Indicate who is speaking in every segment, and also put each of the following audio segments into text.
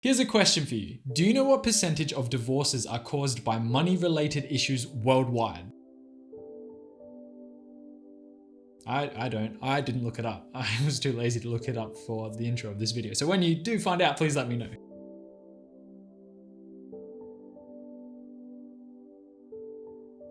Speaker 1: Here's a question for you. Do you know what percentage of divorces are caused by money-related issues worldwide? I don't. I didn't look it up. I was too lazy to look it up for the intro of this video. So when you do find out, please let me know.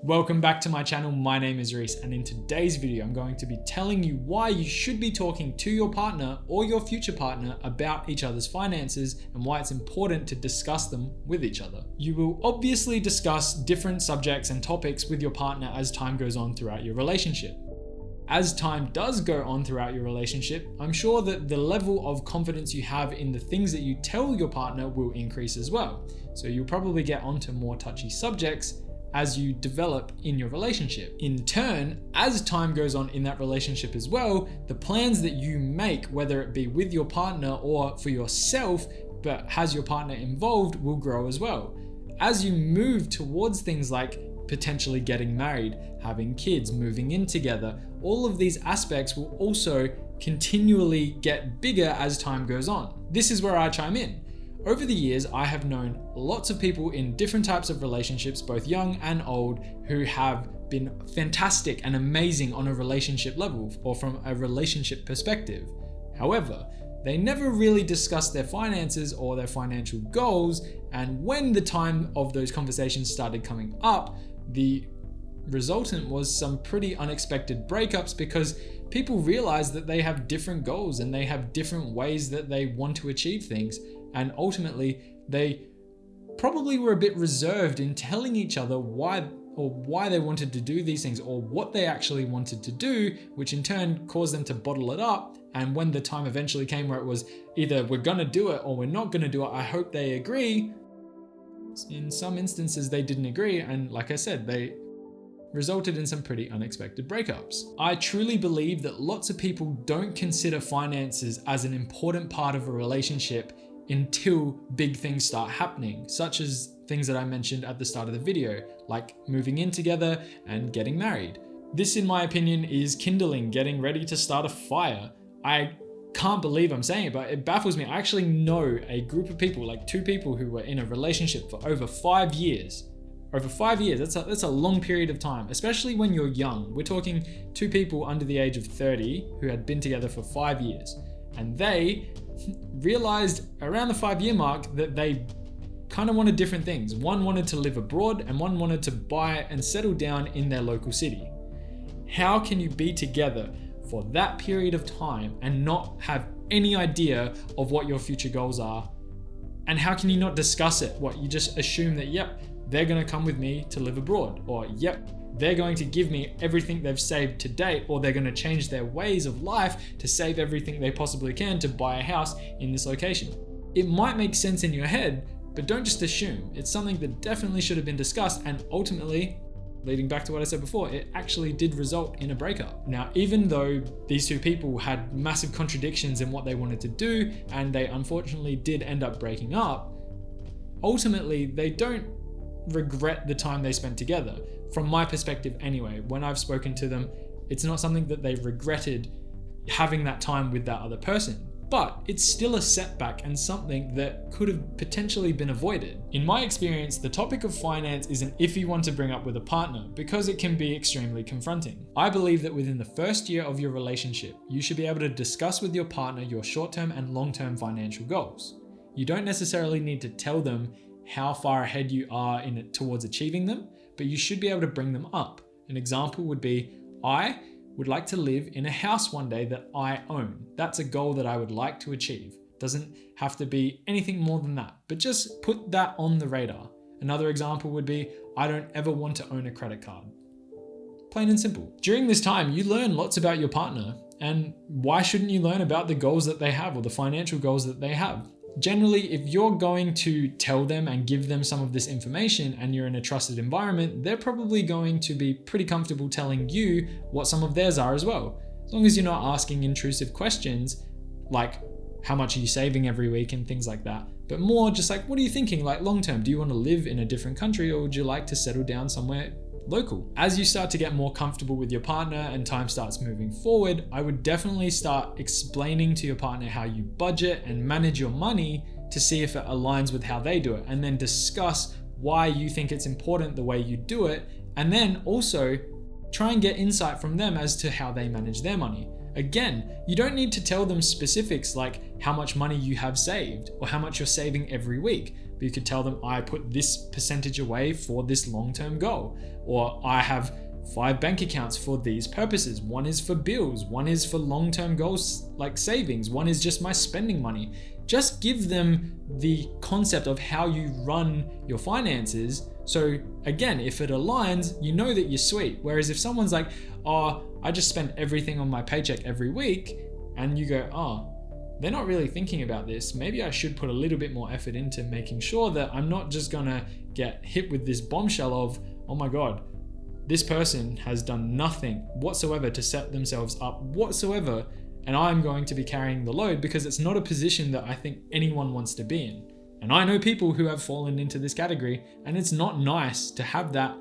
Speaker 1: Welcome back to my channel. My name is Reese, and in today's video, I'm going to be telling you why you should be talking to your partner or your future partner about each other's finances and why it's important to discuss them with each other. You will obviously discuss different subjects and topics with your partner as time goes on throughout your relationship. As time does go on throughout your relationship, I'm sure that the level of confidence you have in the things that you tell your partner will increase as well. So you'll probably get onto more touchy subjects as you develop in your relationship. In turn, as time goes on in that relationship as well, the plans that you make, whether it be with your partner or for yourself, but has your partner involved, will grow as well. As you move towards things like potentially getting married, having kids, moving in together, all of these aspects will also continually get bigger as time goes on. This is where I chime in. Over the years, I have known lots of people in different types of relationships, both young and old, who have been fantastic and amazing on a relationship level or from a relationship perspective. However, they never really discussed their finances or their financial goals, and when the time of those conversations started coming up, the resultant was some pretty unexpected breakups because people realize that they have different goals and they have different ways that they want to achieve things. And ultimately, they probably were a bit reserved in telling each other why they wanted to do these things or what they actually wanted to do, which in turn caused them to bottle it up. And when the time eventually came where it was either we're gonna do it or we're not gonna do it, I hope they agree. In some instances, they didn't agree. And like I said, they resulted in some pretty unexpected breakups. I truly believe that lots of people don't consider finances as an important part of a relationship until big things start happening, such as things that I mentioned at the start of the video, like moving in together and getting married. This, in my opinion, is kindling, getting ready to start a fire. I can't believe I'm saying it, but it baffles me. I actually know a group of people, like two people who were in a relationship for over 5 years. Over 5 years, that's a long period of time, especially when you're young. We're talking two people under the age of 30 who had been together for 5 years. And they realized around the 5-year mark that they kind of wanted different things. One wanted to live abroad and one wanted to buy and settle down in their local city. How can you be together for that period of time and not have any idea of what your future goals are? And how can you not discuss it? What, you just assume that, yep, they're going to come with me to live abroad, or yep, they're going to give me everything they've saved to date, or they're going to change their ways of life to save everything they possibly can to buy a house in this location. It might make sense in your head, but don't just assume. It's something that definitely should have been discussed, and ultimately, leading back to what I said before, it actually did result in a breakup. Now, even though these two people had massive contradictions in what they wanted to do, and they unfortunately did end up breaking up, ultimately, they don't regret the time they spent together. From my perspective anyway, when I've spoken to them, it's not something that they regretted having that time with that other person, but it's still a setback and something that could have potentially been avoided. In my experience, the topic of finance is an iffy one to bring up with a partner because it can be extremely confronting. I believe that within the first year of your relationship, you should be able to discuss with your partner your short-term and long-term financial goals. You don't necessarily need to tell them how far ahead you are in it towards achieving them, but you should be able to bring them up. An example would be, I would like to live in a house one day that I own. That's a goal that I would like to achieve. Doesn't have to be anything more than that, but just put that on the radar. Another example would be, I don't ever want to own a credit card. Plain and simple. During this time, you learn lots about your partner, and why shouldn't you learn about the goals that they have or the financial goals that they have? Generally, if you're going to tell them and give them some of this information and you're in a trusted environment, they're probably going to be pretty comfortable telling you what some of theirs are as well. As long as you're not asking intrusive questions like, how much are you saving every week and things like that, but more just like, what are you thinking like long term? Do you want to live in a different country or would you like to settle down somewhere local? As you start to get more comfortable with your partner and time starts moving forward, I would definitely start explaining to your partner how you budget and manage your money to see if it aligns with how they do it, and then discuss why you think it's important the way you do it, and then also try and get insight from them as to how they manage their money. Again, you don't need to tell them specifics like how much money you have saved or how much you're saving every week, but you could tell them, I put this percentage away for this long-term goal, or I have 5 bank accounts for these purposes. One is for bills, one is for long-term goals like savings, one is just my spending money. Just give them the concept of how you run your finances. So again, if it aligns, you know that you're sweet. Whereas if someone's like, oh, I just spend everything on my paycheck every week, and you go, oh, they're not really thinking about this. Maybe I should put a little bit more effort into making sure that I'm not just gonna get hit with this bombshell of, oh my God, this person has done nothing whatsoever to set themselves up whatsoever, and I'm going to be carrying the load, because it's not a position that I think anyone wants to be in. And I know people who have fallen into this category, and it's not nice to have that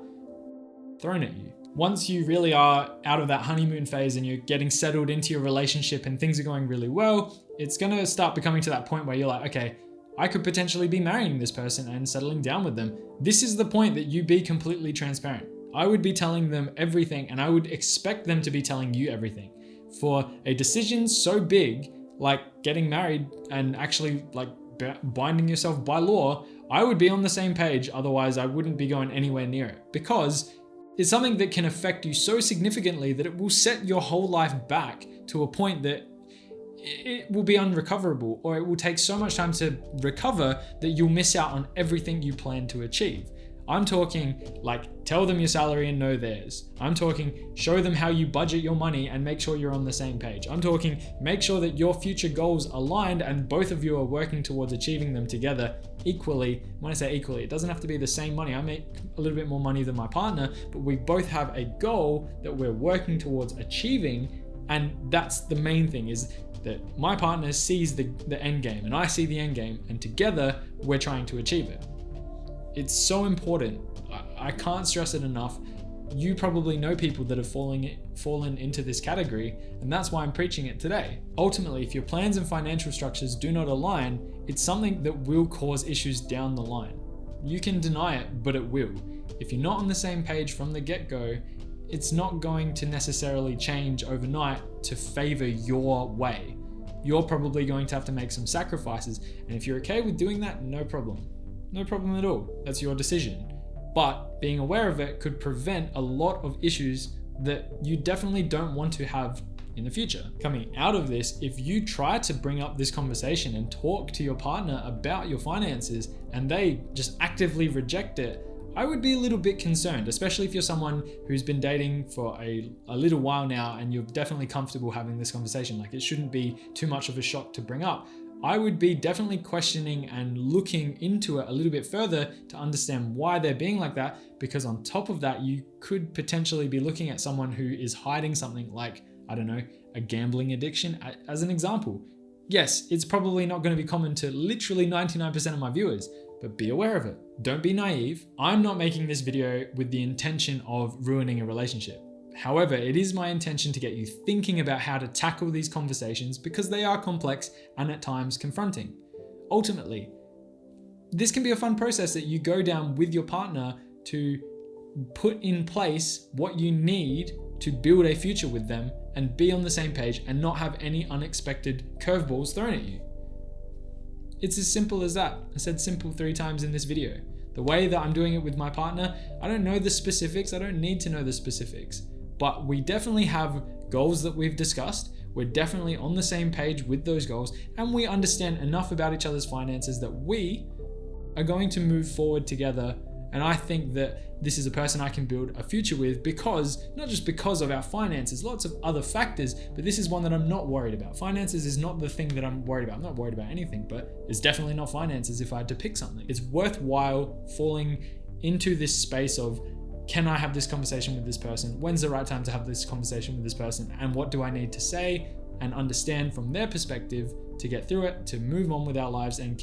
Speaker 1: thrown at you. Once you really are out of that honeymoon phase and you're getting settled into your relationship and things are going really well, it's gonna start becoming to that point where you're like, okay, I could potentially be marrying this person and settling down with them. This is the point that you be completely transparent. I would be telling them everything, and I would expect them to be telling you everything. For a decision so big, like getting married and actually like binding yourself by law, I would be on the same page. Otherwise, I wouldn't be going anywhere near it, because it's something that can affect you so significantly that it will set your whole life back to a point that it will be unrecoverable, or it will take so much time to recover that you'll miss out on everything you plan to achieve. I'm talking like tell them your salary and know theirs. I'm talking show them how you budget your money and make sure you're on the same page. I'm talking make sure that your future goals aligned and both of you are working towards achieving them together equally. When I say equally, it doesn't have to be the same money. I make a little bit more money than my partner, but we both have a goal that we're working towards achieving. And that's the main thing, is that my partner sees the end game and I see the end game, and together we're trying to achieve it. It's so important. I can't stress it enough. You probably know people that have fallen into this category, and that's why I'm preaching it today. Ultimately, if your plans and financial structures do not align, it's something that will cause issues down the line. You can deny it, but it will. If you're not on the same page from the get-go, it's not going to necessarily change overnight to favor your way. You're probably going to have to make some sacrifices, and if you're okay with doing that, no problem. No problem at all. That's your decision. But being aware of it could prevent a lot of issues that you definitely don't want to have in the future. Coming out of this, if you try to bring up this conversation and talk to your partner about your finances and they just actively reject it, I would be a little bit concerned, especially if you're someone who's been dating for a little while now and you're definitely comfortable having this conversation. Like, it shouldn't be too much of a shock to bring up. I would be definitely questioning and looking into it a little bit further to understand why they're being like that, because on top of that, you could potentially be looking at someone who is hiding something like, I don't know, a gambling addiction as an example. Yes, it's probably not going to be common to literally 99% of my viewers, but be aware of it. Don't be naive. I'm not making this video with the intention of ruining a relationship. However, it is my intention to get you thinking about how to tackle these conversations, because they are complex and at times confronting. Ultimately, this can be a fun process that you go down with your partner to put in place what you need to build a future with them and be on the same page and not have any unexpected curveballs thrown at you. It's as simple as that. I said simple 3 times in this video. The way that I'm doing it with my partner, I don't know the specifics. I don't need to know the specifics. But we definitely have goals that we've discussed. We're definitely on the same page with those goals, and we understand enough about each other's finances that we are going to move forward together. And I think that this is a person I can build a future with, because not just because of our finances, lots of other factors, but this is one that I'm not worried about. Finances is not the thing that I'm worried about. I'm not worried about anything, but it's definitely not finances if I had to pick something. It's worthwhile falling into this space of, can I have this conversation with this person? When's the right time to have this conversation with this person? And what do I need to say and understand from their perspective to get through it, to move on with our lives and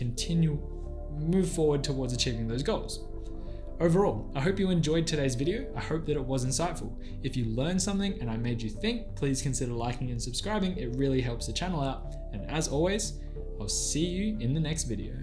Speaker 1: move forward towards achieving those goals? Overall, I hope you enjoyed today's video. I hope that it was insightful. If you learned something and I made you think, please consider liking and subscribing. It really helps the channel out. And as always, I'll see you in the next video.